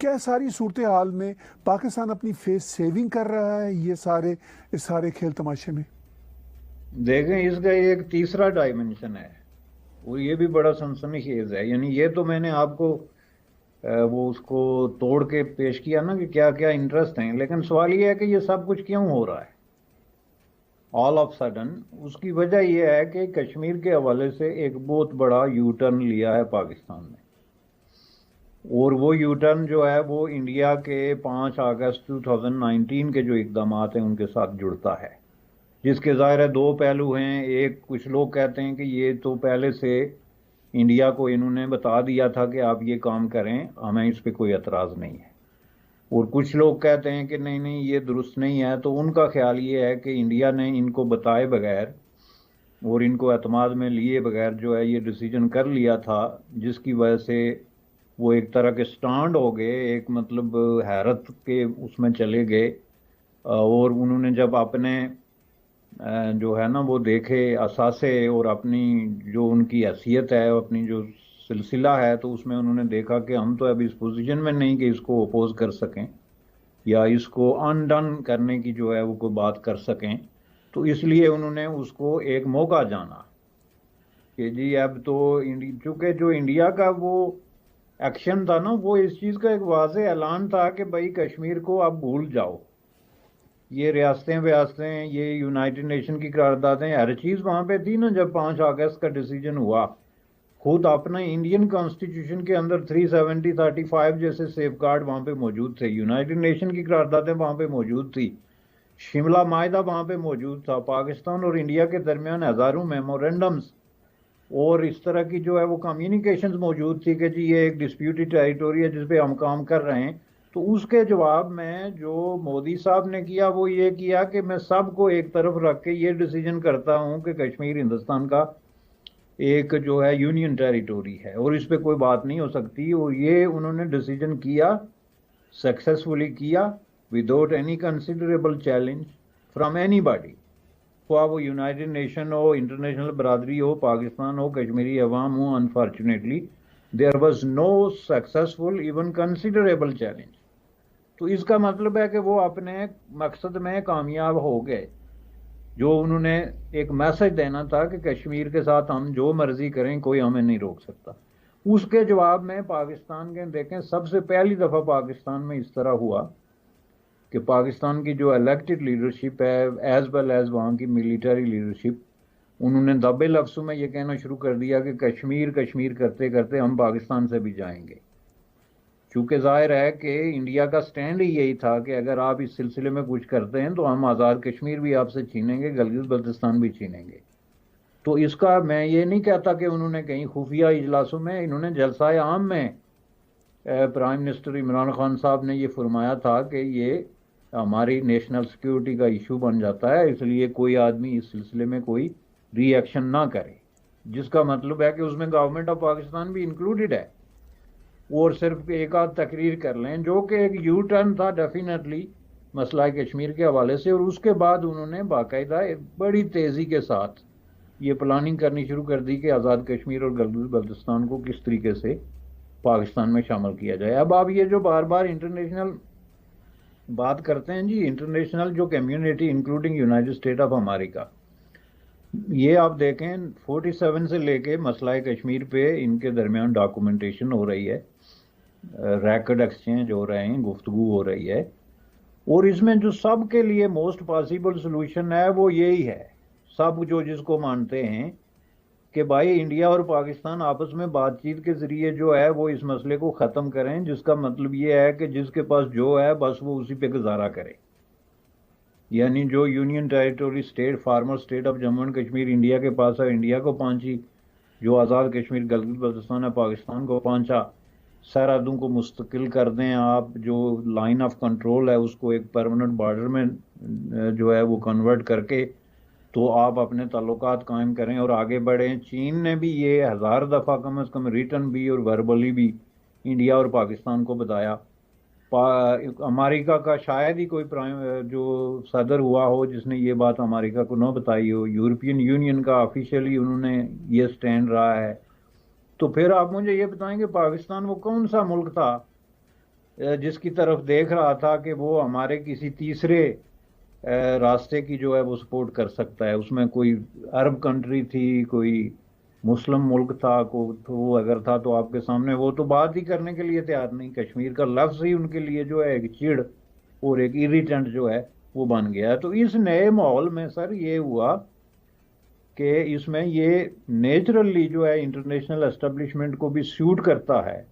کیا ساری صورتحال میں پاکستان اپنی فیس سیونگ کر رہا ہے یہ سارے کھیل تماشے میں؟ دیکھیں اس کا ایک تیسرا ڈائمنشن ہے اور یہ بھی بڑا سنسنی خیز ہے. یعنی یہ تو میں نے آپ کو وہ اس کو توڑ کے پیش کیا نا کہ کیا کیا انٹرسٹ ہیں، لیکن سوال یہ ہے کہ یہ سب کچھ کیوں ہو رہا ہے آل آف سڈن. اس کی وجہ یہ ہے کہ کشمیر کے حوالے سے ایک بہت بڑا یو ٹرن لیا ہے پاکستان نے، اور وہ یو ٹرن جو ہے وہ انڈیا کے 5 اگست 2019 کے جو اقدامات ہیں ان کے ساتھ جڑتا ہے، جس کے ظاہر ہے دو پہلو ہیں. ایک کچھ لوگ کہتے ہیں کہ یہ تو پہلے سے انڈیا کو انہوں نے بتا دیا تھا کہ آپ یہ کام کریں، ہمیں اس پہ کوئی اعتراض نہیں ہے. اور کچھ لوگ کہتے ہیں کہ نہیں نہیں یہ درست نہیں ہے. تو ان کا خیال یہ ہے کہ انڈیا نے ان کو بتائے بغیر اور ان کو اعتماد میں لیے بغیر جو ہے یہ ڈیسیجن کر لیا تھا، جس کی وجہ سے وہ ایک طرح کے سٹانڈ ہو گئے، ایک مطلب حیرت کے اس میں چلے گئے. اور انہوں نے جب اپنے جو ہے نا وہ دیکھے اثاثے اور اپنی جو ان کی حیثیت ہے، اپنی جو سلسلہ ہے، تو اس میں انہوں نے دیکھا کہ ہم تو اب اس پوزیشن میں نہیں کہ اس کو اپوز کر سکیں یا اس کو انڈن کرنے کی جو ہے وہ کوئی بات کر سکیں. تو اس لیے انہوں نے اس کو ایک موقع جانا کہ جی اب تو چونکہ جو انڈیا کا وہ ایکشن تھا نا وہ اس چیز کا ایک واضح اعلان تھا کہ بھائی کشمیر کو اب بھول جاؤ، یہ ریاستیں یہ یونائٹڈ نیشن کی قراردادیں ہر چیز وہاں پہ تھی نا. جب 5 اگست کا ڈیسیجن ہوا، خود اپنا انڈین کانسٹیٹیوشن کے اندر 370-35 جیسے سیف گارڈ وہاں پہ موجود تھے، یونائٹڈ نیشن کی قراردادیں وہاں پہ موجود تھی، شملہ معاہدہ وہاں پہ موجود تھا، پاکستان اور انڈیا کے درمیان ہزاروں میمورینڈمز اور اس طرح کی جو ہے وہ کمیونیکیشنز موجود تھی کہ جی یہ ایک ڈسپیوٹڈ ٹیریٹوری ہے جس پہ ہم کام کر رہے ہیں. تو اس کے جواب میں جو مودی صاحب نے کیا وہ یہ کیا کہ میں سب کو ایک طرف رکھ کے یہ ڈیسیجن کرتا ہوں کہ کشمیر ہندوستان کا ایک جو ہے یونین ٹیریٹوری ہے اور اس پہ کوئی بات نہیں ہو سکتی. اور یہ انہوں نے ڈیسیجن کیا، سکسیسفلی کیا، without any considerable challenge from any body, خواہ وہ یونائٹڈ نیشن ہو، انٹرنیشنل برادری ہو، پاکستان ہو، کشمیری عوام ہو. Unfortunately there was no successful even considerable challenge. تو اس کا مطلب ہے کہ وہ اپنے مقصد میں کامیاب ہو گئے. جو انہوں نے ایک میسج دینا تھا کہ کشمیر کے ساتھ ہم جو مرضی کریں کوئی ہمیں نہیں روک سکتا، اس کے جواب میں پاکستان کے دیکھیں سب سے پہلی دفعہ پاکستان میں اس طرح ہوا کہ پاکستان کی جو الیکٹڈ لیڈرشپ ہے ایز ویل ایز وہاں کی ملٹری لیڈرشپ، انہوں نے دبے لفظوں میں یہ کہنا شروع کر دیا کہ کشمیر کشمیر کرتے کرتے ہم پاکستان سے بھی جائیں گے. چونکہ ظاہر ہے کہ انڈیا کا سٹینڈ ہی یہی تھا کہ اگر آپ اس سلسلے میں کچھ کرتے ہیں تو ہم آزاد کشمیر بھی آپ سے چھینیں گے، گلگت بلتستان بھی چھینیں گے. تو اس کا میں یہ نہیں کہتا کہ انہوں نے کہیں خفیہ اجلاسوں میں، انہوں نے جلسہ عام میں پرائم منسٹر عمران خان صاحب نے یہ فرمایا تھا کہ یہ ہماری نیشنل سیکیورٹی کا ایشو بن جاتا ہے، اس لیے کوئی آدمی اس سلسلے میں کوئی ری ایکشن نہ کرے، جس کا مطلب ہے کہ اس میں گورنمنٹ آف پاکستان بھی انکلوڈڈ ہے. اور صرف ایک آدھ تقریر کر لیں جو کہ ایک یو ٹرن تھا ڈیفینیٹلی مسئلہ کشمیر کے حوالے سے. اور اس کے بعد انہوں نے باقاعدہ بڑی تیزی کے ساتھ یہ پلاننگ کرنی شروع کر دی کہ آزاد کشمیر اور گلگت بلتستان کو کس طریقے سے پاکستان میں شامل کیا جائے. اب آپ یہ جو بار بار انٹرنیشنل بات کرتے ہیں جی، انٹرنیشنل جو community including United state of America, یہ آپ دیکھیں 47 سے لے کے مسئلہ کشمیر پہ ان کے درمیان ڈاکومنٹیشن ہو رہی ہے، ریکارڈ ایکسچینج ہو رہے ہیں، گفتگو ہو رہی ہے. اور اس میں جو سب کے لیے موسٹ پاسبل سلوشن ہے وہ یہی ہے، سب جو جس کو مانتے ہیں کہ بھائی انڈیا اور پاکستان آپس میں بات چیت کے ذریعے جو ہے وہ اس مسئلے کو ختم کریں، جس کا مطلب یہ ہے کہ جس کے پاس جو ہے بس وہ اسی پہ گزارا کرے. یعنی جو union territory state former state of Jammu and Kashmir India کے پاس ہے انڈیا کو پہنچی، جو آزاد کشمیر گلگت بلتستان ہے پاکستان کو پہنچا. سرحدوں کو مستقل کر دیں آپ، جو لائن آف کنٹرول ہے اس کو ایک پرماننٹ بارڈر میں جو ہے وہ کنورٹ کر کے تو آپ اپنے تعلقات قائم کریں اور آگے بڑھیں. چین نے بھی یہ 1000 دفعہ کم از کم ریٹن بھی اور وربلی بھی انڈیا اور پاکستان کو بتایا. امریکہ کا شاید ہی کوئی جو صدر ہوا ہو جس نے یہ بات امریکہ کو نہ بتائی ہو. یورپین یونین کا آفیشیلی انہوں نے یہ سٹینڈ رہا ہے. تو پھر آپ مجھے یہ بتائیں کہ پاکستان وہ کون سا ملک تھا جس کی طرف دیکھ رہا تھا کہ وہ ہمارے کسی تیسرے راستے کی جو ہے وہ سپورٹ کر سکتا ہے. اس میں کوئی عرب کنٹری تھی, کوئی مسلم ملک تھا, وہ اگر تھا تو آپ کے سامنے وہ تو بات ہی کرنے کے لیے تیار نہیں. کشمیر کا لفظ ہی ان کے لیے جو ہے ایک چڑ اور ایک ایریٹنٹ جو ہے وہ بن گیا ہے. تو اس نئے ماحول میں سر یہ ہوا کہ اس میں یہ نیچرلی جو ہے انٹرنیشنل اسٹیبلشمنٹ کو بھی سیوٹ کرتا ہے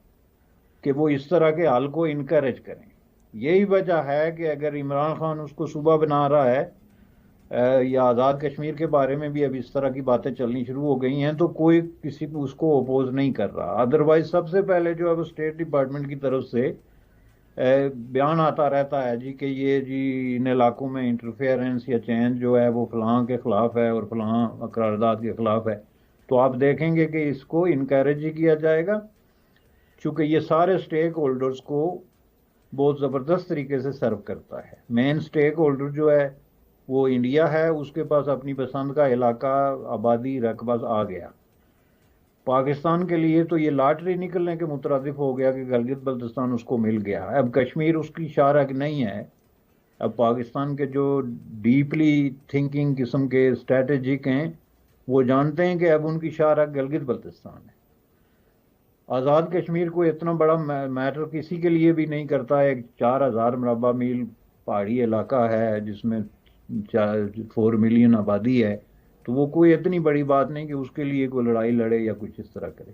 کہ وہ اس طرح کے حال کو انکریج کریں. یہی وجہ ہے کہ اگر عمران خان اس کو صوبہ بنا رہا ہے یا آزاد کشمیر کے بارے میں بھی اب اس طرح کی باتیں چلنی شروع ہو گئی ہیں تو کوئی کسی کو اس کو اپوز نہیں کر رہا. ادروائز سب سے پہلے جو ہے وہ اسٹیٹ ڈپارٹمنٹ کی طرف سے بیان آتا رہتا ہے جی کہ یہ جی ان علاقوں میں انٹرفیئرنس یا چینج جو ہے وہ فلاں کے خلاف ہے اور فلاں قرارداد کے خلاف ہے. تو آپ دیکھیں گے کہ اس کو انکریج ہی کیا جائے گا چونکہ یہ سارے سٹیک ہولڈرز کو بہت زبردست طریقے سے سرو کرتا ہے. مین سٹیک ہولڈر جو ہے وہ انڈیا ہے, اس کے پاس اپنی پسند کا علاقہ آبادی رقبہ آ گیا. پاکستان کے لیے تو یہ لاٹری نکلنے کے مترادف ہو گیا کہ گلگت بلتستان اس کو مل گیا. اب کشمیر اس کی شارک نہیں ہے. اب پاکستان کے جو ڈیپلی تھنکنگ قسم کے اسٹریٹجک ہیں وہ جانتے ہیں کہ اب ان کی شارک گلگت بلتستان ہے. آزاد کشمیر کو اتنا بڑا میٹر کسی کے لیے بھی نہیں کرتا. ایک 4000 مربع میل پہاڑی علاقہ ہے جس میں 4 ملین آبادی ہے, تو وہ کوئی اتنی بڑی بات نہیں کہ اس کے لیے کوئی لڑائی لڑے یا کچھ اس طرح کرے.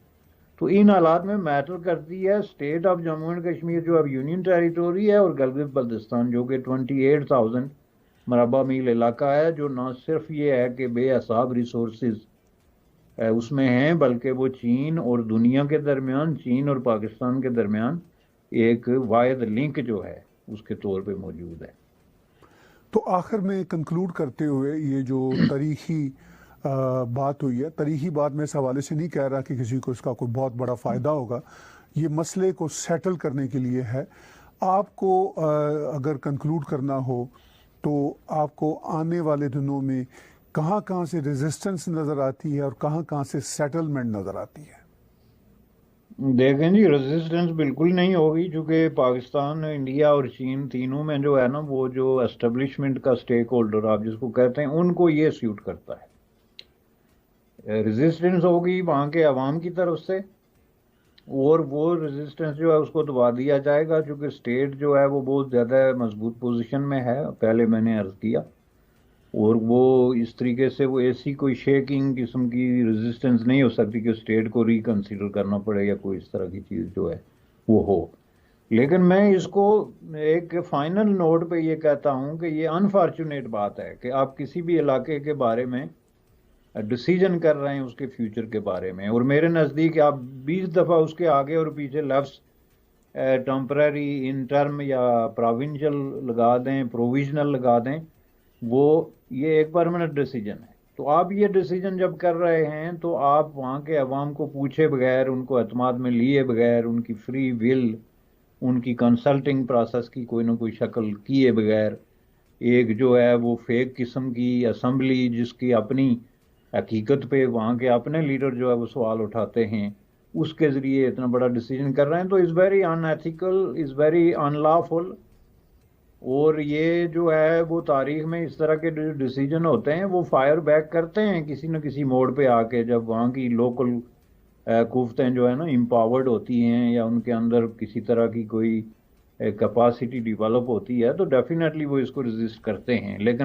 تو ان حالات میں میٹر کرتی ہے state of Jammu and Kashmir جو اب یونین ٹیریٹوری ہے اور گلگت بلتستان جو کہ 28,000 مربع میل علاقہ ہے, جو نہ صرف یہ ہے کہ بے حساب ریسورسز اس میں ہیں بلکہ وہ چین اور دنیا کے درمیان, چین اور پاکستان کے درمیان ایک واحد لنک جو ہے اس کے طور پہ موجود ہے. تو آخر میں کنکلوڈ کرتے ہوئے یہ جو تاریخی بات ہوئی ہے, تاریخی بات میں اس حوالے سے نہیں کہہ رہا کہ کسی کو اس کا کوئی بہت بڑا فائدہ ہوگا, یہ مسئلے کو سیٹل کرنے کے لیے ہے. آپ کو اگر کنکلوڈ کرنا ہو تو آپ کو آنے والے دنوں میں کہاں کہاں سے ریزسٹنس نظر آتی ہے اور کہاں کہاں سے سیٹلمنٹ نظر آتی ہے؟ دیکھیں جی, ریزسٹنس بالکل نہیں ہوگی چونکہ پاکستان, انڈیا اور چین تینوں میں جو ہے نا وہ جو اسٹیبلشمنٹ کا سٹیک ہولڈر آپ جس کو کہتے ہیں ان کو یہ سیوٹ کرتا ہے. ریزسٹنس ہوگی وہاں کے عوام کی طرف سے اور وہ ریزسٹنس جو ہے اس کو دبا دیا جائے گا چونکہ اسٹیٹ جو ہے وہ بہت زیادہ مضبوط پوزیشن میں ہے, پہلے میں نے عرض کیا, اور وہ اس طریقے سے وہ ایسی کوئی شیکنگ قسم کی ریزسٹنس نہیں ہو سکتی کہ اسٹیٹ کو ریکنسیڈر کرنا پڑے یا کوئی اس طرح کی چیز جو ہے وہ ہو. لیکن میں اس کو ایک فائنل نوٹ پہ یہ کہتا ہوں کہ یہ انفارچونیٹ بات ہے کہ آپ کسی بھی علاقے کے بارے میں ڈیسیجن کر رہے ہیں اس کے فیوچر کے بارے میں, اور میرے نزدیک آپ 20 دفعہ اس کے آگے اور پیچھے لفظ ٹیمپرری, انٹرم یا پروونشل لگا دیں, پروویژنل لگا دیں, وہ یہ ایک پرماننٹ ڈیسیجن ہے. تو آپ یہ ڈیسیجن جب کر رہے ہیں تو آپ وہاں کے عوام کو پوچھے بغیر, ان کو اعتماد میں لیے بغیر, ان کی فری ول, ان کی کنسلٹنگ پروسیس کی کوئی نہ کوئی شکل کیے بغیر ایک جو ہے وہ فیک قسم کی اسمبلی جس کی اپنی حقیقت پہ وہاں کے اپنے لیڈر جو ہے وہ سوال اٹھاتے ہیں اس کے ذریعے اتنا بڑا ڈیسیجن کر رہے ہیں تو is very in ethical, is very in lawful. اور یہ جو ہے وہ تاریخ میں اس طرح کے ڈیسیجن ہوتے ہیں وہ فائر بیک کرتے ہیں کسی نہ کسی موڑ پہ آ کے, جب وہاں کی لوکل قوتیں جو ہے نا امپاورڈ ہوتی ہیں یا ان کے اندر کسی طرح کی کوئی کیپیسٹی ڈیولپ ہوتی ہے تو ڈیفینیٹلی وہ اس کو ریزسٹ کرتے ہیں. لیکن